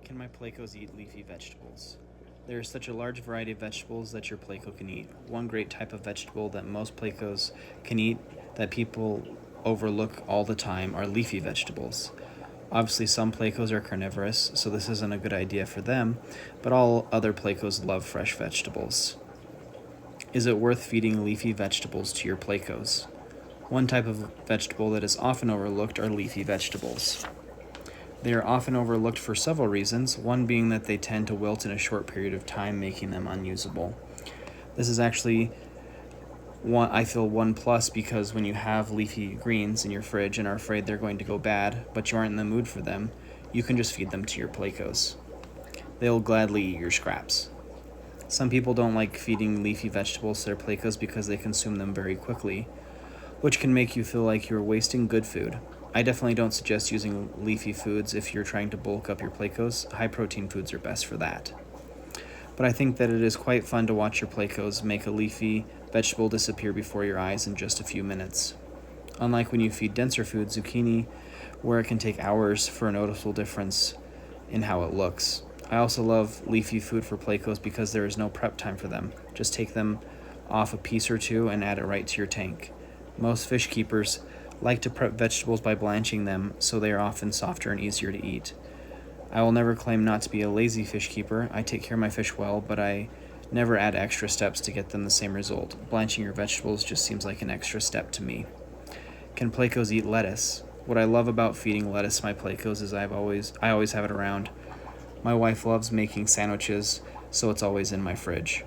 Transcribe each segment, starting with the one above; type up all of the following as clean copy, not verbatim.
Can my plecos eat leafy vegetables? There is such a large variety of vegetables that your pleco can eat. One great type of vegetable that most plecos can eat that people overlook all the time are leafy vegetables. Obviously, some plecos are carnivorous, so this isn't a good idea for them, but all other plecos love fresh vegetables. Is it worth feeding leafy vegetables to your plecos? One type of vegetable that is often overlooked are leafy vegetables. They are often overlooked for several reasons, one being that they tend to wilt in a short period of time, making them unusable. This is actually I feel one plus, because when you have leafy greens in your fridge and are afraid they're going to go bad, but you aren't in the mood for them, you can just feed them to your plecos. They'll gladly eat your scraps. Some people don't like feeding leafy vegetables to their plecos because they consume them very quickly, which can make you feel like you're wasting good food. I definitely don't suggest using leafy foods if you're trying to bulk up your plecos. High protein foods are best for that. But I think that it is quite fun to watch your plecos make a leafy vegetable disappear before your eyes in just a few minutes. Unlike when you feed denser food, zucchini, where it can take hours for a noticeable difference in how it looks. I also love leafy food for plecos because there is no prep time for them. Just take them off a piece or two and add it right to your tank. Most fish keepers like to prep vegetables by blanching them, so they are often softer and easier to eat. I will never claim not to be a lazy fish keeper. I take care of my fish well, but I never add extra steps to get them the same result. Blanching your vegetables just seems like an extra step to me. Can plecos eat lettuce? What I love about feeding lettuce to my plecos is I always have it around. My wife loves making sandwiches, so it's always in my fridge.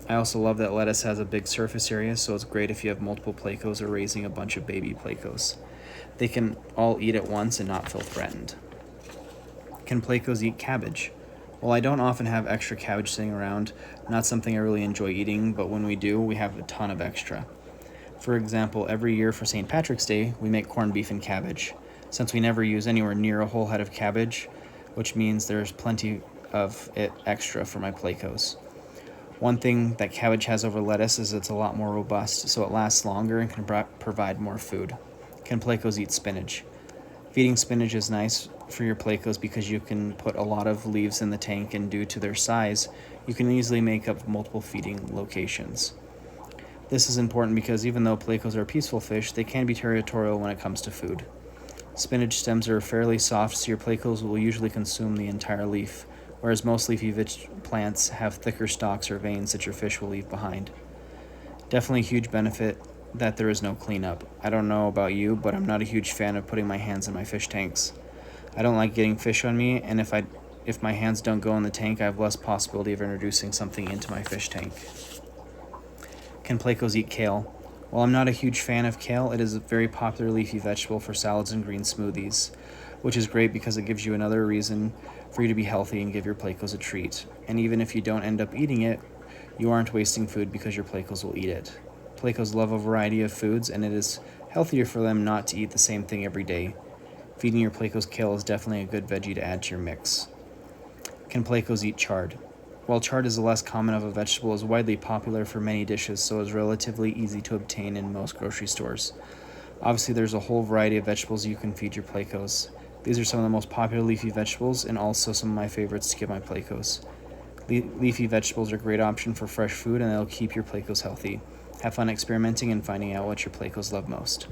I also love that lettuce has a big surface area, so it's great if you have multiple plecos or raising a bunch of baby plecos. They can all eat at once and not feel threatened. Can plecos eat cabbage? Well, I don't often have extra cabbage sitting around, not something I really enjoy eating, but when we do, we have a ton of extra. For example, every year for St. Patrick's Day, we make corned beef and cabbage. Since we never use anywhere near a whole head of cabbage, which means there's plenty of it extra for my plecos. One thing that cabbage has over lettuce is it's a lot more robust, so it lasts longer and can provide more food. Can plecos eat spinach? Feeding spinach is nice for your plecos because you can put a lot of leaves in the tank, and due to their size, you can easily make up multiple feeding locations. This is important because even though plecos are peaceful fish, they can be territorial when it comes to food. Spinach stems are fairly soft, so your plecos will usually consume the entire leaf, whereas most leafy plants have thicker stalks or veins that your fish will leave behind. Definitely a huge benefit that there is no cleanup. I don't know about you, but I'm not a huge fan of putting my hands in my fish tanks. I don't like getting fish on me, and if my hands don't go in the tank, I have less possibility of introducing something into my fish tank. Can plecos eat kale? While I'm not a huge fan of kale, it is a very popular leafy vegetable for salads and green smoothies, which is great because it gives you another reason for you to be healthy and give your plecos a treat. And even if you don't end up eating it, you aren't wasting food because your plecos will eat it. Plecos love a variety of foods, and it is healthier for them not to eat the same thing every day. Feeding your plecos kale is definitely a good veggie to add to your mix. Can plecos eat chard? While chard is less common of a vegetable, it is widely popular for many dishes, so is relatively easy to obtain in most grocery stores. Obviously, there's a whole variety of vegetables you can feed your plecos. These are some of the most popular leafy vegetables, and also some of my favorites to give my plecos. Leafy vegetables are a great option for fresh food, and they'll keep your plecos healthy. Have fun experimenting and finding out what your plecos love most.